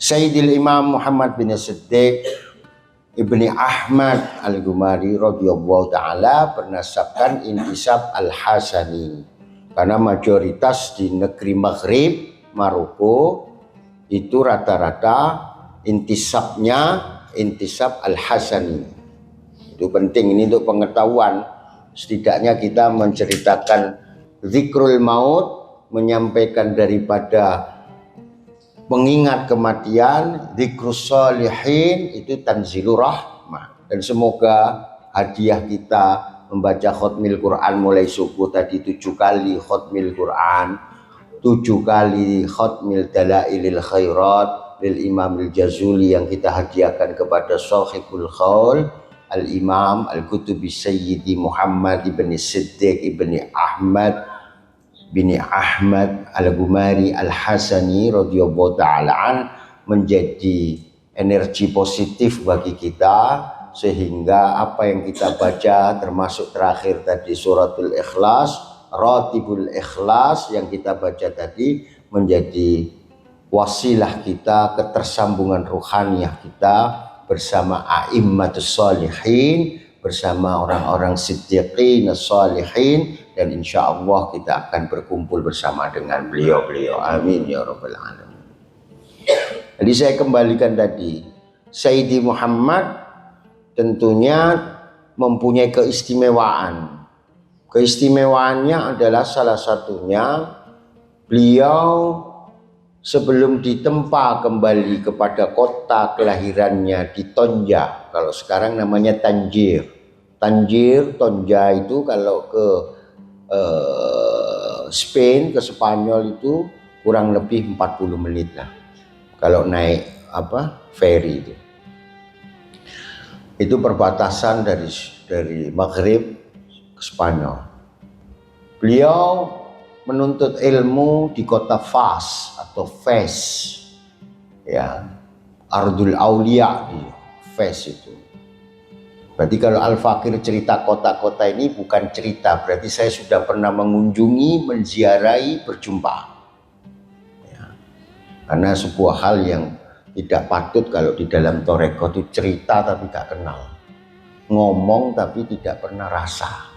Sayyidil Imam Muhammad bin Siddiq Ibni Ahmad Al-Ghumari radhiyallahu ta'ala bernasabkan intisab Al-Hasani, karena mayoritas di negeri Maghrib, Maroko itu rata-rata intisabnya intisab Al-Hasani. Itu penting, ini untuk pengetahuan. Setidaknya kita menceritakan zikrul maut, menyampaikan daripada mengingat kematian, zikrus sholihin itu tanzilur rahmah. Dan semoga hadiah kita membaca khotmil Quran mulai subuh tadi 7 kali khotmil Quran, 7 kali khotmil dalailil khairat lil Imamil Jazuli yang kita hadiahkan kepada Shahibul Qaul Al-Imam Al-Kutubi Sayyidi Muhammad ibni Siddiq ibni Ahmad bin Ahmad Al-Ghumari Al-Hasani radhiyallahu ta'ala menjadi energi positif bagi kita, sehingga apa yang kita baca termasuk terakhir tadi suratul Ikhlas, Ratibul Ikhlas yang kita baca tadi menjadi wasilah kita, ketersambungan ruhaniyah kita bersama a'immatus sholihin, bersama orang-orang siddiqin sholihin, dan insya Allah kita akan berkumpul bersama dengan beliau-beliau. Amin ya rabbal alamin. Jadi saya kembalikan tadi, Sayyidi Muhammad tentunya mempunyai keistimewaan. Keistimewaannya adalah salah satunya beliau sebelum ditempa kembali kepada kota kelahirannya di Tonja, kalau sekarang namanya Tanjir. Tanjir, Tonja itu kalau ke Spain, ke Spanyol itu kurang lebih 40 menit lah kalau naik ferry itu perbatasan dari Maghrib ke Spanyol. Beliau menuntut ilmu di kota Fas atau Fes, ya, Ardul Aulia di Fes itu. Berarti kalau Al-Fakir cerita kota-kota ini bukan cerita, berarti saya sudah pernah mengunjungi, menziarahi, berjumpa. Ya. Karena sebuah hal yang tidak patut kalau di dalam Toreko itu cerita tapi tak kenal. Ngomong tapi tidak pernah rasa.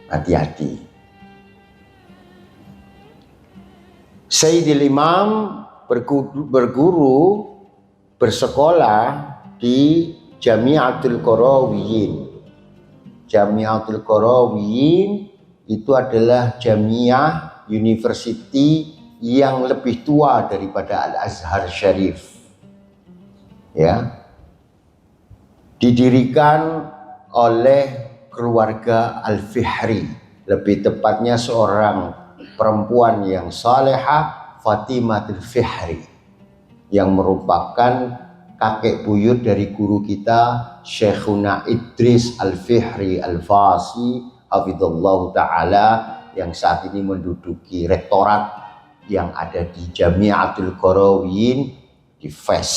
Hati-hati. Sayyidil Imam berguru, bersekolah di Jami'atul Qarawiyin. Jami'atul Qarawiyin itu adalah jamiah university yang lebih tua daripada Al-Azhar Syarif. Ya. Didirikan oleh keluarga Al-Fihri, lebih tepatnya seorang perempuan yang salehah, Fatimatul Fihri, yang merupakan kakek buyut dari guru kita Syekhuna Idris Al-Fihri Al-Fasi hafizallahu ta'ala, yang saat ini menduduki rektorat yang ada di Jami'atul Qarawiyin di Fes,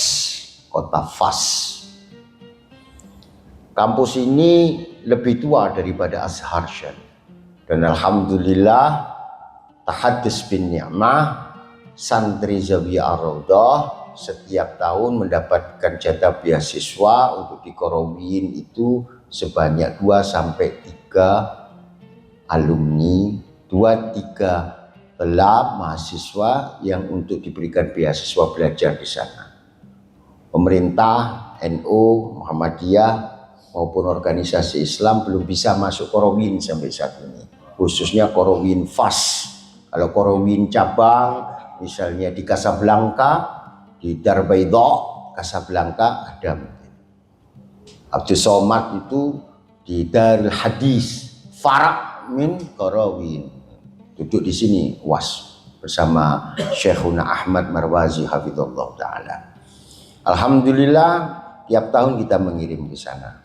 kota Fas. Kampus ini lebih tua daripada Azhar Syarif, dan alhamdulillah tahaddus bin ni'mah, santri Zawiyah Ar-Raudhah setiap tahun mendapatkan jatah beasiswa untuk di Qarawiyin itu sebanyak 2-3 alumni, 2-3 mahasiswa yang untuk diberikan beasiswa belajar di sana. Pemerintah, NU, Muhammadiyah maupun organisasi Islam belum bisa masuk Qarawiyin sampai saat ini, khususnya Qarawiyin Fas. Kalau Qarawiyin cabang misalnya di Casablanca, di Darbaidha, Casablanca ada. Abdul Somad itu di Darul Hadis, Farak min Qarawiyin. Duduk di sini UAS bersama Syekhuna Ahmad Marwazi hafizallah ta'ala. Alhamdulillah tiap tahun kita mengirim ke sana.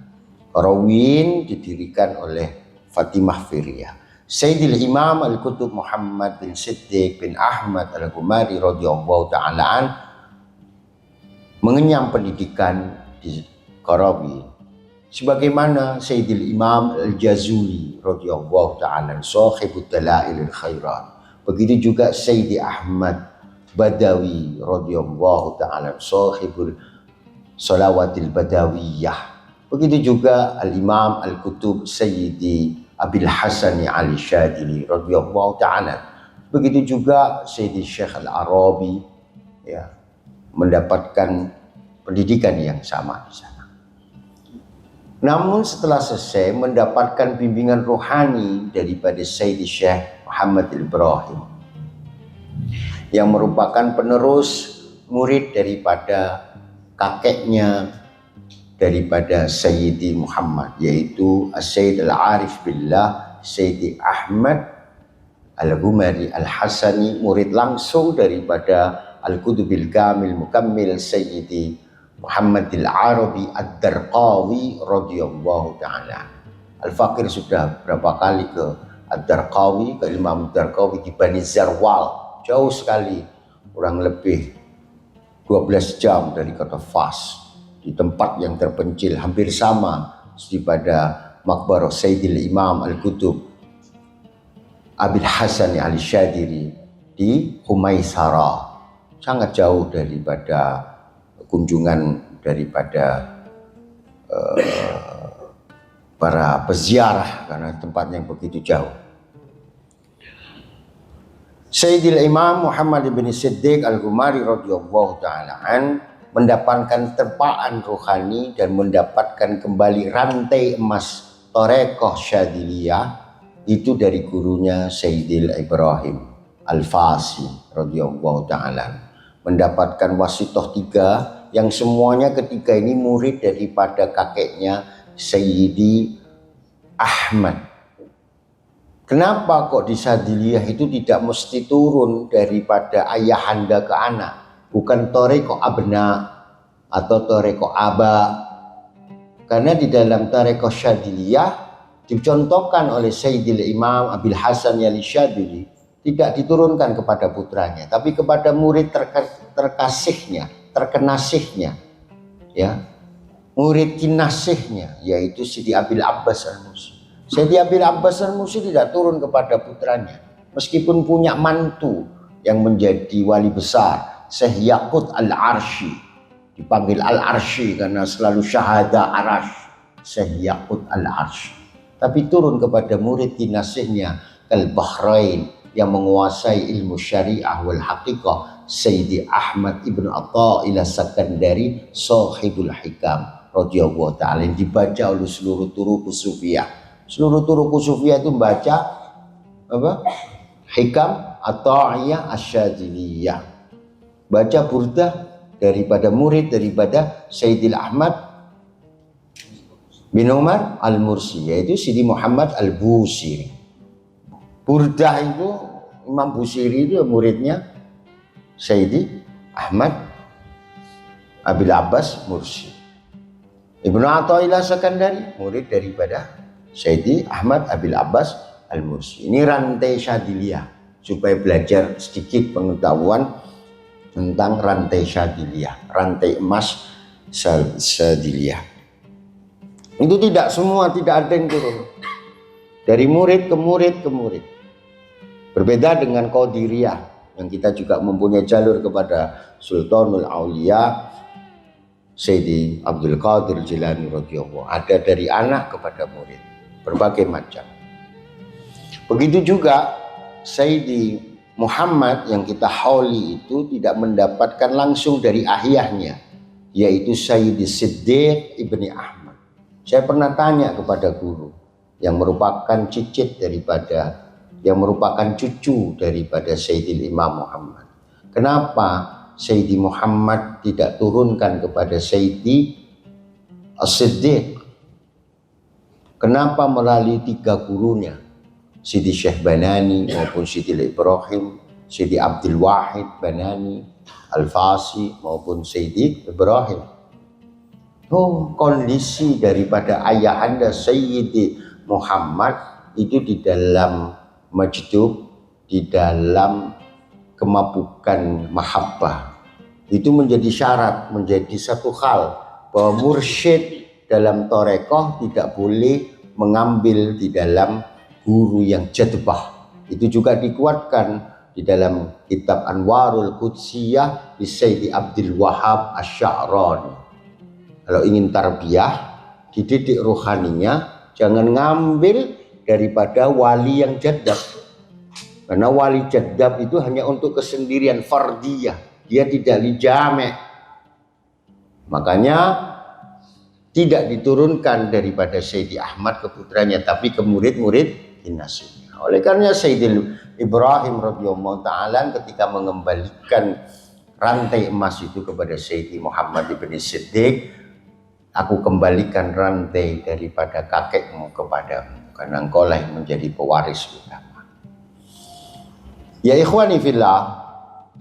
Qarawiyin didirikan oleh Fatimah Firiyah. Sayyidil Imam Al-Kutub Muhammad bin Siddiq bin Ahmad Al-Ghumari radhiyallahu ta'ala mengenyam pendidikan di Qarawiyin. Sebagaimana Sayyidil Imam Al-Jazuli radhiyallahu ta'ala sahibud dalailil khairat. Begitu juga Sayyidi Ahmad Badawi radhiyallahu ta'ala, sahibul Shalawatil Badawiyah. Begitu juga Al-Imam Al-Kutub Sayyidi Abil Hasani Al-Syadili radhiyallahu ta'ala. Begitu juga Sayyidi Syekh Al-Arabi, ya, mendapatkan pendidikan yang sama di sana. Namun setelah selesai mendapatkan bimbingan rohani daripada Sayyidi Syekh Muhammad Ibrahim, yang merupakan penerus murid daripada kakeknya daripada Sayyidi Muhammad, yaitu Sayyid Al-Arif Billah Sayyidi Ahmad Al-Ghumari Al-Hasani, murid langsung daripada Al-Qutubil Kamil Mukammil Sayyidi Muhammad Al-Arabi Ad-Darqawi radhiyallahu ta'ala. Al-Fakir sudah berapa kali ke Ad-Darqawi, ke Imam Ad-Darqawi di Bani Zarwal, jauh sekali, kurang lebih 12 jam dari kota Fas, di tempat yang terpencil hampir sama seperti pada Maqbarah Sayyidil Imam Al-Kutub Abil Hasan Al-Syadili di Humaisara, sangat jauh daripada kunjungan daripada para peziarah karena tempat yang begitu jauh. Sayyidil Imam Muhammad bin Siddiq Al-Ghumari radhiyallahu ta'ala an mendapatkan terpaan rohani dan mendapatkan kembali rantai emas Thariqah Syadiliyah itu dari gurunya Sayyidil Ibrahim Al-Fasi radhiyallahu ta'ala, mendapatkan wasithah 3 yang semuanya ketika ini murid daripada kakeknya Sayyidi Ahmad. Kenapa kok di Syadiliyah itu tidak mesti turun daripada ayahanda ke anak, bukan Thariqah abna atau Thariqah aba? Karena di dalam Thariqah Syadiliyah dicontohkan oleh Sayyidil Imam Abil Hasan Al-Syadili tidak diturunkan kepada putranya, tapi kepada murid terkasihnya, terkenasihnya, ya, murid kinasihnya, yaitu Sidi Abil Abbas Al-Musi. Sayyidi Abil Abbas Al-Musi tidak turun kepada putranya, meskipun punya mantu yang menjadi wali besar, Syekh Yaqut Al-Arsy, dipanggil Al-Arsy karena selalu syahada arash, Syekh Yaqut Al-Arsy, tapi turun kepada murid kinasihnya Al-Bahrain yang menguasai ilmu syariah wal haqiqah, Sayyidi Ahmad Ibn Atha'illah Sakandari Sahibul Hikam radhiyallahu ta'ala, yang dibaca oleh seluruh turuq sufiyah. Seluruh turuq sufiyah itu baca apa? Hikam Atha'iyah Asyadiliyah, baca burdah daripada murid daripada Sayyidil Ahmad bin Umar Al-Mursi, yaitu Sidi Muhammad Al-Busiri. Burdah itu Imam Busiri itu muridnya Sayyidi Ahmad Abil Abbas Mursi. Ibnu Atha'illah Sakandari murid daripada Sayyidi Ahmad Abil Abbas Al-Mursi. Ini rantai Syadiliyah, supaya belajar sedikit pengetahuan tentang rantai Syadiliyah, rantai emas Syadiliyah. Itu tidak semua, tidak ada yang turun dari murid ke murid ke murid. Berbeda dengan Qadiriyah yang kita juga mempunyai jalur kepada Sultanul Aulia Sayyidi Abdul Qadir Jilani radhiyallahu, ada dari anak kepada murid, berbagai macam. Begitu juga Sayyidi Muhammad yang kita hauli itu tidak mendapatkan langsung dari ayahnya, yaitu Sayyidi Siddiq Ibni Ahmad. Saya pernah tanya kepada guru yang merupakan cicit daripada, yang merupakan cucu daripada Sayyidil Imam Muhammad, kenapa Sayyidi Muhammad tidak turunkan kepada Sayyidi As-Siddiq? Kenapa melalui 3 gurunya, Sidi Syekh Banani maupun Sidi Ibrahim, Sidi Abdul Wahid Banani, Al-Fasi maupun Sayyidi Ibrahim? Oh, kondisi daripada ayahanda Sayyidi Muhammad itu di dalam majdub, di dalam kemabukan mahabbah, itu menjadi syarat, menjadi satu hal bahwa mursyid dalam Thariqah tidak boleh mengambil di dalam guru yang jadbah. Itu juga dikuatkan di dalam kitab Anwarul Qudsiyah di Sayyidi Abdul Wahab Asy-Sya'rani. Kalau ingin tarbiyah, dididik rohaninya, jangan ngambil daripada wali yang jadab. Karena wali jadab itu hanya untuk kesendirian fardiyah, dia tidak dijamek. Makanya tidak diturunkan daripada Sayyidi Ahmad ke putranya, tapi ke murid-murid dinasihnya. Oleh karena Sayyidil Ibrahim radhiyallahu ta'ala ketika mengembalikan rantai emas itu kepada Sayyidi Muhammad ibn Siddiq, aku kembalikan rantai daripada kakekmu kepadamu, karena engkau lah yang menjadi pewaris utama. Ya ikhwani fillah,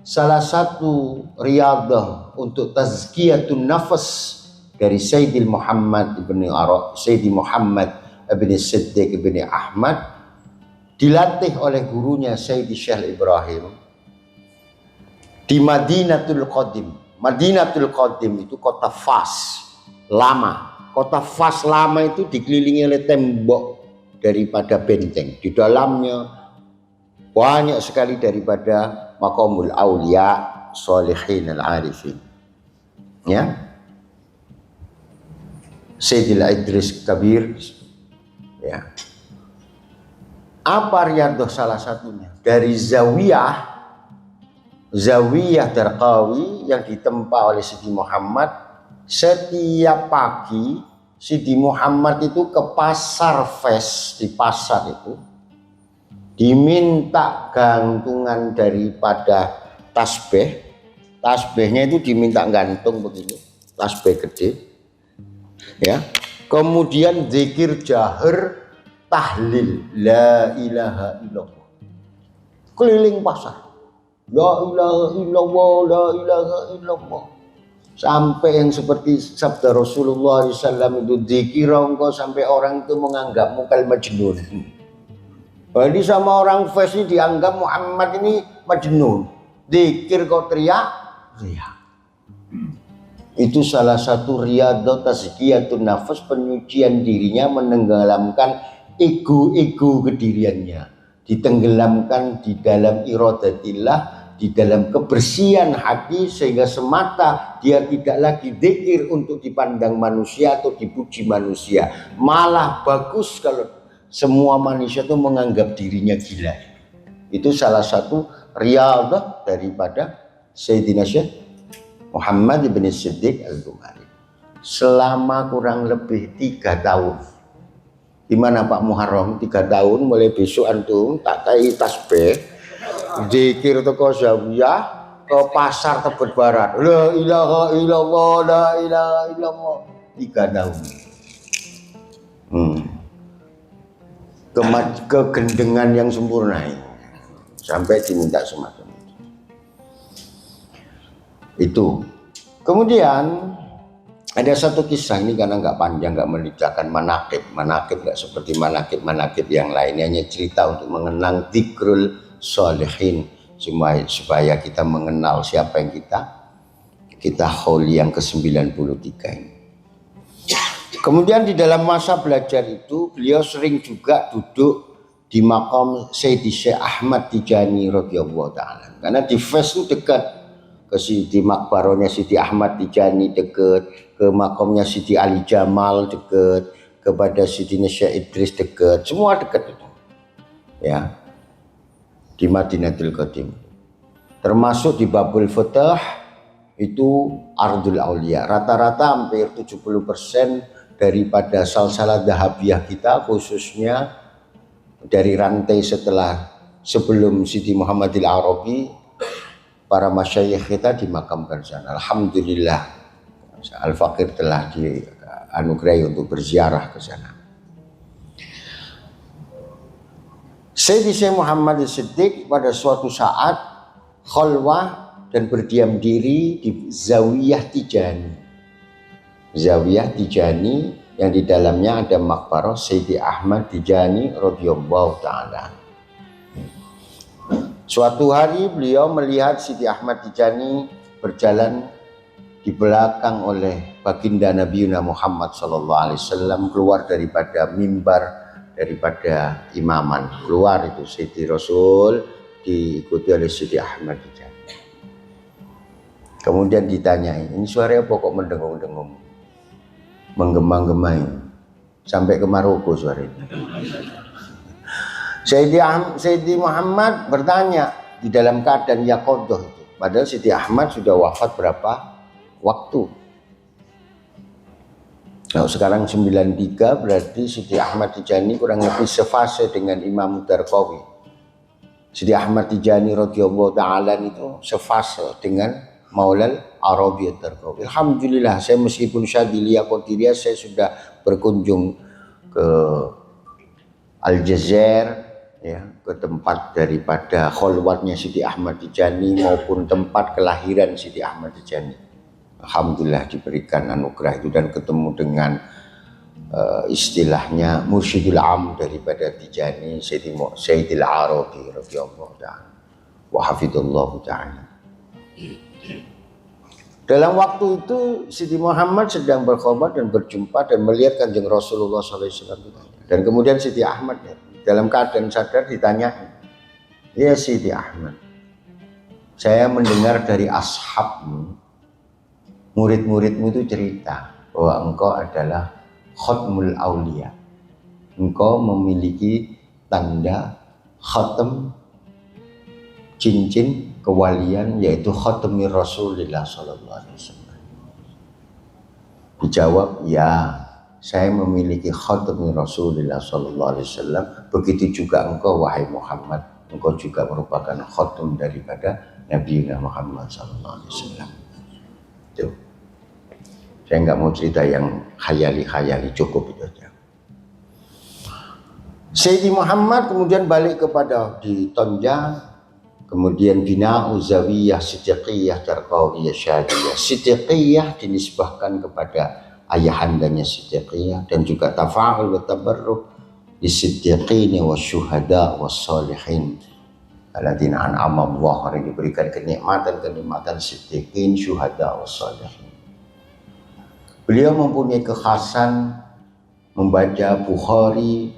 salah satu riyadah untuk tazkiyatun nafas dari Sayyidi Muhammad ibn Siddiq ibn Ahmad dilatih oleh gurunya Sayyidi Syekh Ibrahim di Madinatul Qadim. Madinatul Qadim itu kota Fas lama. Kota Fas lama itu dikelilingi oleh tembok daripada benteng. Di dalamnya banyak sekali daripada maqamul aulia sholihin al-arifin. Ya. Sayyidil Idris Kabir, ya. Apa riyadah salah satunya? Dari Zawiyah Darqawi yang ditempa oleh Sidi Muhammad, setiap pagi Sidi Muhammad itu ke pasar Fes, di pasar itu diminta gantungan daripada tasbih. Tasbihnya itu diminta gantung begini, tasbih gede. Ya, kemudian zikir jahar, tahlil la ilaha illallah, keliling pasar, la ilaha illallah, la ilaha illallah, sampai yang seperti sabda Rasulullah SAW itu, zikir engkau sampai orang itu menganggapmu kal majnun. Jadi sama orang Fes ini dianggap Muhammad ini majnun, zikir kau teriak. Itu salah satu riyadah tazkiyatun nafas, penyucian dirinya, menenggelamkan ego kediriannya, ditenggelamkan di dalam iradatillah, di dalam kebersihan hati, sehingga semata dia tidak lagi zikir untuk dipandang manusia atau dipuji manusia. Malah bagus kalau semua manusia itu menganggap dirinya gila. Itu salah satu riyadah daripada Sayyidina Syekh Muhammad ibn Siddiq al-Dumari selama kurang lebih 3 tahun. Gimana Pak Muharram? 3 tahun, mulai besok antum tak kai tasbih, zikir teko zawiyah, ke pasar Tebet Barat, la ilaha illallah, la ilaha illallah, 3 tahun. Kegendengan yang sempurna ini, sampai diminta semacam itu. Kemudian ada satu kisah ini, karena nggak panjang, nggak menceritakan manakib nggak seperti manakib yang lainnya, hanya cerita untuk mengenang dzikrul sholihin, supaya kita mengenal siapa yang kita hauli yang ke-93 ini. Kemudian di dalam masa belajar itu beliau sering juga duduk di makam Sayyidi Syekh Ahmad Tijani radhiyallahu ta'ala, karena di Fes itu dekat ke Sidi Makbaronya Sidi Ahmad Tijani, dekat ke makamnya Sidi Ali Jamal, dekat kepada Sidi Syekh Idris, dekat, semua dekat itu, ya, di Madinatul Qadim. Termasuk di Babul Fatah itu Ardul Aulia, rata-rata hampir 70% daripada salsalah Dahabiyah kita, khususnya dari rantai sebelum Sidi Muhammadil Arabi, para masyayikh kita dimakamkan sana. Alhamdulillah, Al-Fakir telah dianugerahi untuk berziarah ke sana. Sayyidi Syekh Muhammad Siddiq pada suatu saat khalwah dan berdiam diri di Zawiyah Tijani. Zawiyah Tijani yang di dalamnya ada makbarah Sayyidi Ahmad Tijani radhiyallahu ta'ala. Suatu hari beliau melihat Sidi Ahmad Tijani berjalan di belakang oleh baginda Nabi Muhammad SAW, keluar daripada mimbar, daripada imaman, keluar itu Sidi Rasul diikuti oleh Siti Ahmad Tijani. Kemudian ditanyai, ini suara apa kok mendengung-dengung, menggema-gemai, sampai ke Maroko suara itu. Sayyidi Muhammad bertanya di dalam keadaan yaqodoh itu. Padahal Siti Ahmad sudah wafat berapa waktu? Nah, sekarang 93, berarti Siti Ahmad Tijani kurang lebih sefase dengan Imam Darqawi. Siti Ahmad Tijani radhiyallahu ta'ala itu sefase dengan Maulal Arabi Darqawi. Alhamdulillah, saya meskipun Syadiliyah Qadiriyah, saya sudah berkunjung ke Aljazair, ya, ke tempat daripada kholwatnya Siti Ahmad Tijani maupun tempat kelahiran Siti Ahmad Tijani. Alhamdulillah diberikan anugerah itu dan ketemu dengan istilahnya mursyidul am daripada Tijani, Sayyidil Arabi radhiyallahu ta'ala wa hafidhullahu ta'ala. Dalam waktu itu Siti Muhammad sedang berkhobar dan berjumpa dan melihat Kanjeng Rasulullah SAW. Dan kemudian Siti Ahmad dalam keadaan sadar ditanya, ya Siti Ahmad, saya mendengar dari ashabmu, murid-muridmu itu cerita bahwa engkau adalah khatmul aulia. Engkau memiliki tanda khatam cincin kewalian, yaitu khatmi Rasulullah SAW. Dijawab, ya, saya memiliki khatmi Rasulullah SAW. Begitu juga engkau wahai Muhammad, engkau juga merupakan khatam daripada Nabi Muhammad SAW. Tuh. Saya nggak mau cerita yang khayali-khayali, cukup itu aja. Sayyidi Muhammad kemudian balik kepada di Tonja, kemudian bina'u zawiyah siddiqiyah Darqawiyah Syadiyah. Siddiqiyah dinisbahkan kepada ayahandanya Siddiqiyah, dan juga tafa'ul wa tabarruk di siddiqini wa syuhada wa salihin alladzina an'ama Allah, yang diberikan kenikmatan siddiqin, syuhada wa salihin. Beliau mempunyai kekhasan membaca Bukhari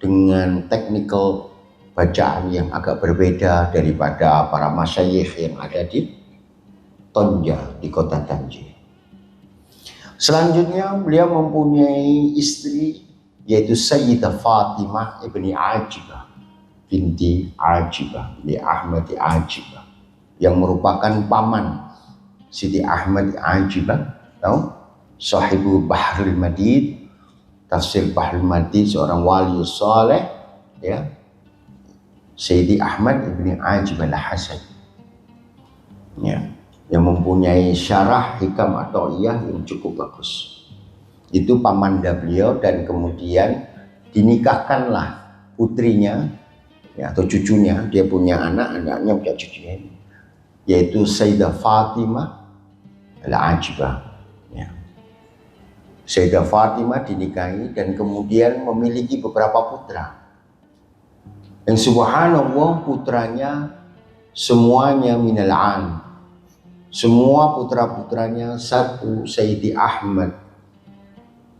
dengan teknikal bacaan yang agak berbeda daripada para masyayikh yang ada di Tonja, di kota Tanjir. Selanjutnya beliau mempunyai istri, yaitu Sayyidah Fatimah ibni Ajibah binti Ajibah, binti Ahmad Ajibah, yang merupakan paman Siti Ahmad Ajibah. Tahu? Sahibu Bahrul Madid, tafsir Bahrul Madid, seorang wali saleh, ya, Sayyidi Ahmad ibni Ajib al-Hasan, ya, yang mempunyai syarah Hikam Athaiyah yang cukup bagus. Itu pamanda beliau, dan kemudian dinikahkanlah putrinya, ya, atau cucunya. Dia punya anaknya punya cucunya, yaitu Sayyidah Fatimah al-Ajibah. Sayyidah Fatimah dinikahi dan kemudian memiliki beberapa putra. Yang subhanallah, putranya semuanya minal an. Semua putra-putranya satu Sayyidi Ahmad.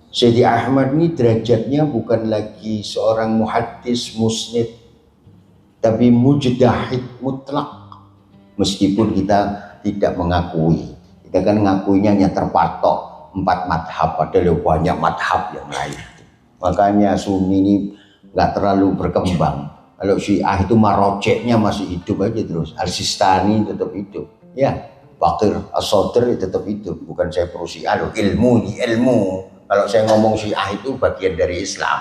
Sayyidi Ahmad ini derajatnya bukan lagi seorang muhaddis musnid, tapi mujtahid mutlak. Meskipun kita tidak mengakui, kita kan mengakuinya hanya terpatok 4 madhab, padahal banyak madhab yang lain. Makanya Sunni ini nggak terlalu berkembang. Kalau Syiah itu marojeknya masih hidup aja terus. Al-Sistani tetap hidup, ya. Bakir As-Sadr tetap hidup. Bukan saya pro Syiah loh, ilmu. Kalau saya ngomong Syiah itu bagian dari Islam,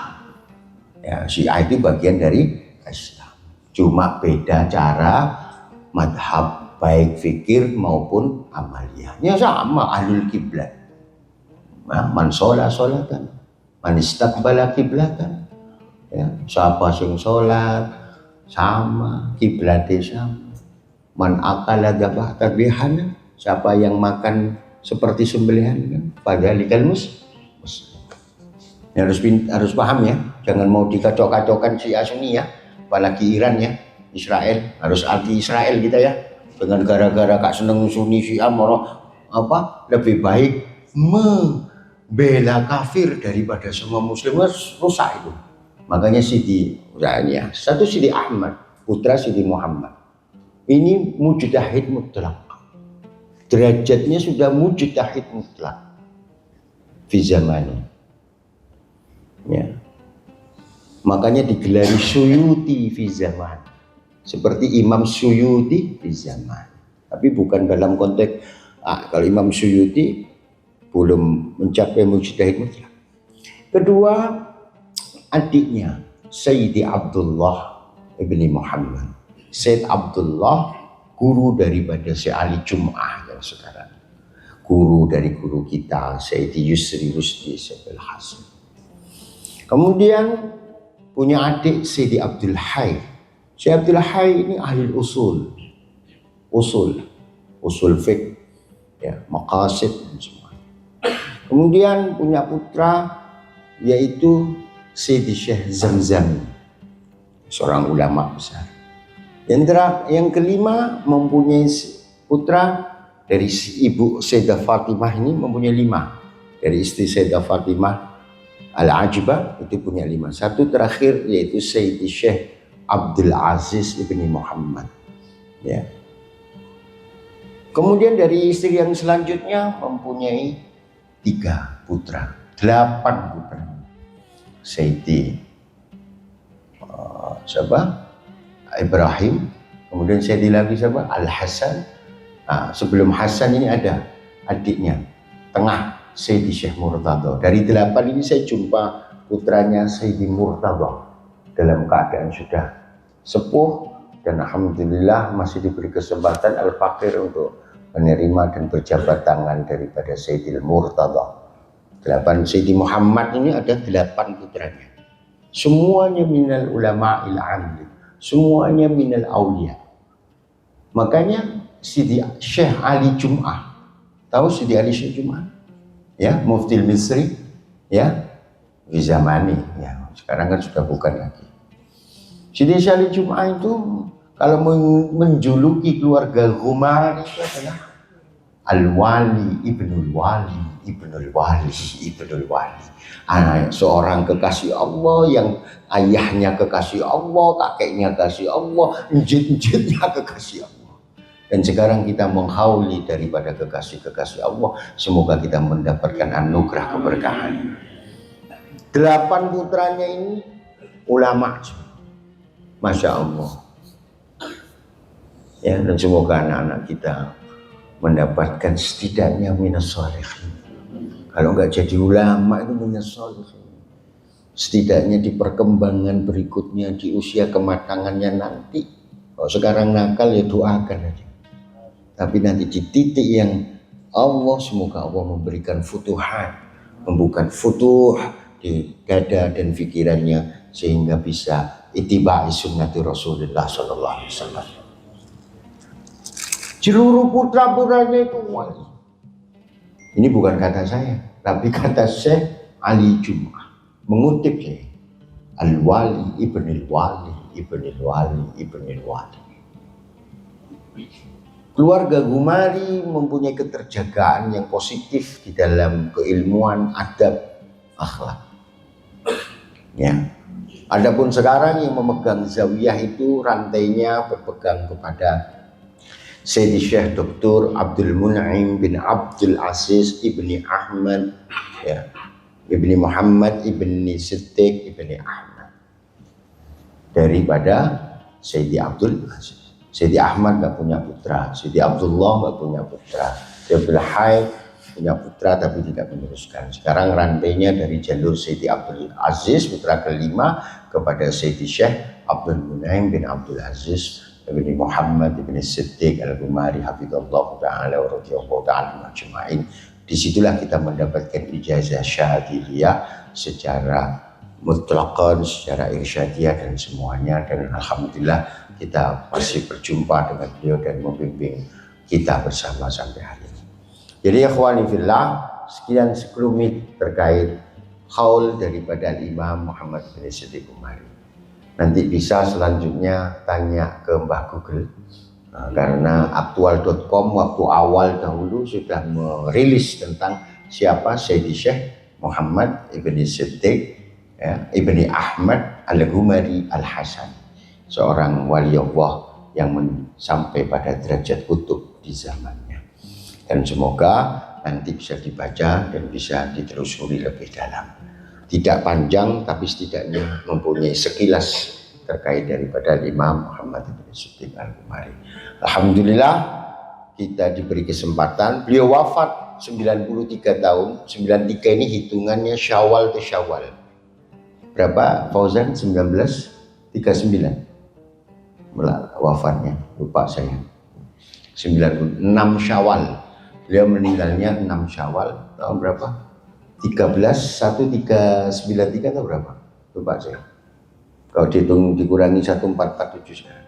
ya, Syiah itu bagian dari Islam. Cuma beda cara madhab, baik fikir maupun amaliyahnya sama. Ahlul kiblat, man sholat sholatan, man istaqbala kiblatan, ya, siapa sing sholat sama kiblatnya sama. Man akala dzabah tadbihana, siapa yang makan seperti sembelihan, kan, padzalikal muslim. Harus paham ya, jangan mau dikacau-kacaukan Syiah Sunni ya, apalagi Iran ya, Israel. Harus anti Israel kita ya, dengan gara-gara kak seneng Sunni Syiah moro apa lebih baik bela kafir daripada semua muslim, rusak itu. Makanya Siti, ya, satu Siti Ahmad, putra Siti Muhammad, Ini mujtahid mutlak. Derajatnya sudah mujtahid mutlak fi zamani. Ya. Makanya digelari Suyuti fi zaman. Seperti Imam Suyuti fi zaman. Tapi bukan dalam konteks kalau Imam Suyuti belum mencapai mujtahid mutlak. Kedua, adiknya Sayyidi Abdullah ibni Muhammad. Sayyid Abdullah guru daripada Syekh Ali Jum'ah yang sekarang. Guru dari guru kita Sayyidi Yusri Rusdi Syekh Hasan. Kemudian punya adik Sayyidi Abdul Hayy. Syekh Abdul Hayy ini ahli usul fiqh, ya, maqasid dan semua. Kemudian punya putra yaitu Sayyidi Syekh Zamzam, seorang ulama besar. Yang kelima mempunyai putra dari ibu Sayyidah Fatimah, ini mempunyai 5. Dari istri Sayyidah Fatimah Al-Ajibah itu punya 5. Satu terakhir yaitu Sayyidi Syekh Abdul Aziz ibni Muhammad. Ya. Kemudian dari istri yang selanjutnya mempunyai 3 putra, 8 putra. Sayyidi Ibrahim, kemudian Sayyidi lagi Al-Hasan. Sebelum Hasan ini ada adiknya, tengah Sayyidi Syekh Murtada. Dari 8 ini saya jumpa putranya Sayyidi Murtada dalam keadaan sudah sepuh dan alhamdulillah masih diberi kesempatan Al-Fakir untuk menerima dan berjabat tangan daripada Sayyidi Murtada. 8 Sayyidi Muhammad ini ada 8 putranya. Semuanya minal ulama'il amli, semuanya minal awliya. Makanya Sidi Syekh Ali Jum'ah, tahu Sidi Ali Syekh Jum'ah? Ya, Mufti Misri, ya, di zamani, ya, sekarang kan sudah bukan lagi. Sidi Syekh Ali Jum'ah itu kalau menjuluki keluarga Ghumar itu adalah Al-Wali Ibnul Wali Ibnul Wali Ibnul Wali. Seorang kekasih Allah yang ayahnya kekasih Allah, kakeknya kekasih Allah, njit-njitnya kekasih Allah. Dan sekarang kita menghauli daripada kekasih-kekasih Allah. Semoga kita mendapatkan anugerah keberkahan. 8 putranya ini ulama, Masya Allah. Ya, dan semoga anak-anak kita mendapatkan setidaknya minas sholihin. Kalau nggak jadi ulama itu minas sholihin. Setidaknya di perkembangan berikutnya, di usia kematangannya nanti. Kalau sekarang nakal ya doakan aja. Tapi nanti di titik yang Allah, semoga Allah memberikan futuhat, membuka futuh di dada dan pikirannya sehingga bisa ittiba'i sunnati Rasulullah sallallahu alaihi wasallam. Seluruh putra-putranya itu wali. Ini bukan kata saya, tapi kata Syekh Ali Jum'ah. Mengutip saya, Al-Wali Ibnul Wali Ibnul Wali Ibnul Wali. Keluarga Ghumari mempunyai keterjagaan yang positif di dalam keilmuan, adab, akhlak. Ya. Adapun sekarang yang memegang zawiyah itu rantainya berpegang kepada Sayyidi Syekh Dr. Abdul Mun'im bin Abdul Aziz ibni Ahmad, ya, ibni Muhammad ibni Siddiq ibni Ahmad, daripada Sayyidi Abdul Aziz. Sayyidi Ahmad nggak punya putra, Sayyidi Abdullah nggak punya putra, Sayyidi Abdul Hayy punya putra tapi tidak meneruskan. Sekarang rantainya dari jalur Sayyidi Abdul Aziz putra kelima kepada Sayyidi Syekh Abdul Mun'im bin Abdul Aziz ibni Muhammad ibni Siddiq Al-Ghumari hafizallahu ta'ala wa radhiyallahu ta'ala majma'in. Disitulah kita mendapatkan ijazah syahadiyah secara mutlaqan, secara irsyadiyah dan semuanya. Dan alhamdulillah kita masih berjumpa dengan beliau dan membimbing kita bersama sampai hari ini. Jadi ikhwani fillah, sekian sekelumit terkait haul daripada Imam Muhammad bin Siddiq Ghumari. Nanti bisa selanjutnya tanya ke Mbah Google, karena aktual.com waktu awal dahulu sudah merilis tentang siapa Sayyidi Syekh Muhammad ibni Siddiq, ya, ibni Ahmad Al-Ghumari Al-Hasan, seorang wali Allah yang sampai pada derajat kutub di zamannya. Dan semoga nanti bisa dibaca dan bisa ditelusuri lebih dalam. Tidak panjang tapi setidaknya mempunyai sekilas terkait daripada Imam Muhammad bin Siddiq Al-Ghumari. Alhamdulillah kita diberi kesempatan. Beliau wafat 93 tahun. 93 ini hitungannya Syawal ke Syawal. Berapa Fauzan? 1939 wafatnya, lupa saya. 96 Syawal. Beliau meninggalnya 6 Syawal tahun berapa? 1393 atau berapa? Lupa saya. Kalau dihitung dikurangi 1447 sekarang.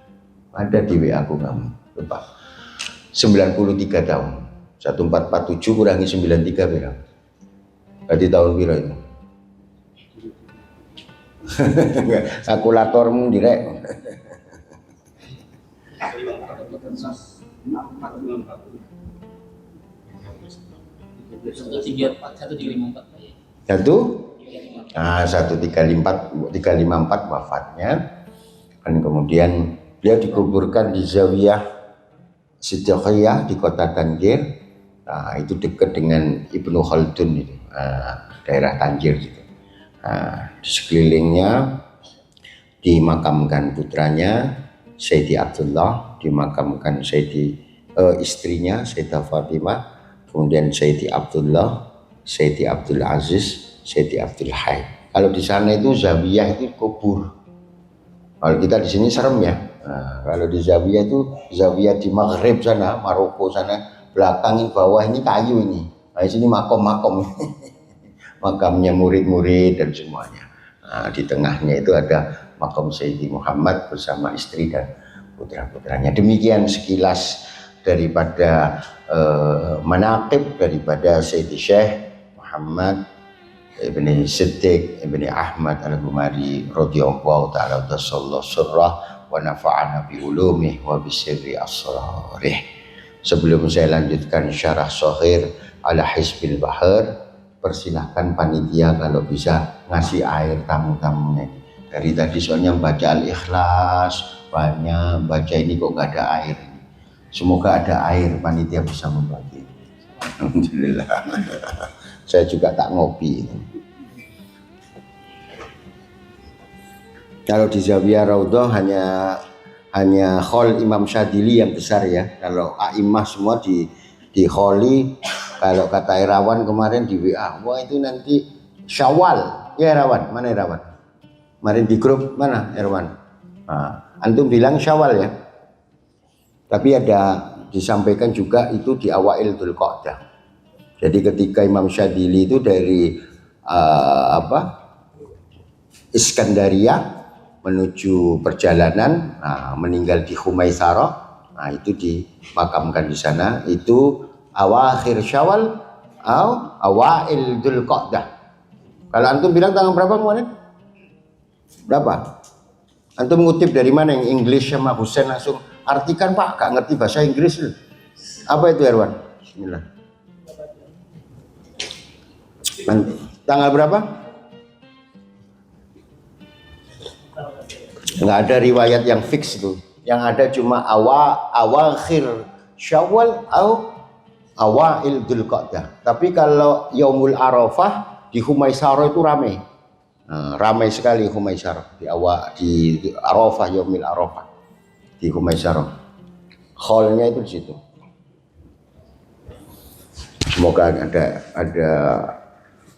Ada di WA aku kamu, lupa. 93 tahun. 1447 kurangi 93 berapa? Berarti tahun berapa itu? Kalkulatormu direk. Satu 1354 wafatnya. Dan kemudian beliau dikuburkan di Zawiyah Siddiqiyah di kota Tanjir. Nah, itu dekat dengan Ibnu Khaldun itu, daerah Tanjir gitu. Di sekelilingnya dimakamkan putranya Sayyidi Abdullah, dimakamkan istrinya Sayyidah Fatimah, kemudian Sayyidi Abdullah, Sayyidi Abdul Aziz, Sayyidi Abdul Hayy. Kalau di sana itu Zawiyah itu kubur. Kalau kita di sini serem ya. Nah, kalau di Zawiyah itu Zawiyah di Maghrib sana, Maroko sana, belakangin bawah ini kayu ini. Nah, di sini makom-makom. Makamnya murid-murid dan semuanya. Nah, di tengahnya itu ada makam Sayyidi Muhammad bersama istri dan putra-putranya. Demikian sekilas daripada manaqib daripada Sayyidi Syekh Muhammad ibni Siddiq ibni Ahmad Al-Ghumari radhiyallahu ta'ala sallallahu surrah wa nafa'ana bi ulumih wa bisirri asrarih. Sebelum saya lanjutkan syarah Shaghir ala Hizbil Bahar, persilahkan panitia kalau bisa ngasih air tamu-tamunya. Dari tadi soalnya baca Al-Ikhlas banyak, baca ini kok nggak ada air. Semoga ada air, panitia bisa membagi. Alhamdulillah. Saya juga tak ngopi. Kalau di Zawiyah Raudhah hanya Khol Imam Syadili yang besar ya. Kalau A'imah semua di Kholi. Kalau kata Irawan kemarin di WA, wah itu nanti Syawal. Ya Irawan, mana Irawan? Kemarin di grup mana Irwan? Nah, antum bilang Syawal ya. Tapi ada disampaikan juga itu di awail Dzulqa'dah. Jadi ketika Imam Syadili itu dari Iskandaria menuju perjalanan, meninggal di Khumaisarah. Nah, itu dimakamkan di sana. Itu awakhir Syawal atau awail Dzulqa'dah. Kalau antum bilang tanggal berapa kemarin? Berapa? Antum ngutip dari mana? Yang English sama Husain langsung artikan Pak, gak ngerti bahasa Inggris loh. Apa itu Erwan? Bismillah. Tanggal berapa? Nggak ada riwayat yang fix itu. Yang ada cuma awakhir Syawal atau awail Dzulqa'dah. Tapi kalau Yaumul Arafah di Khumaisarah itu ramai. Ramai sekali Khumaisarah di Arafah, Yaumil Arafah di Khumaisarah. Kholnya itu di situ. Semoga ada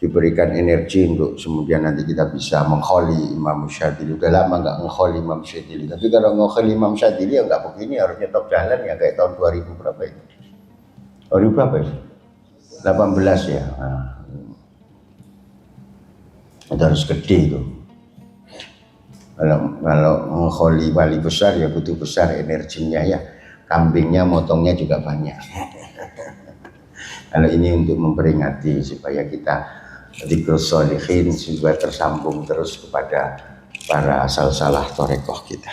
diberikan energi untuk kemudian nanti kita bisa mengkholi Imam Syadili. Udah lama nggak mengkholi Imam Syadili. Tapi kalau mengkholi Imam Syadili ya nggak begini, harus nyetop jalan ya kayak tahun 2000 berapa itu? 2000 berapa ya? 18 ya. Nah, itu harus gede itu. Kalau mengkholi wali besar ya butuh besar energinya ya. Kambingnya, motongnya juga banyak. Kalau ini untuk memperingati supaya kita dzikrus sholihin supaya tersambung terus kepada para asal salah torekoh kita.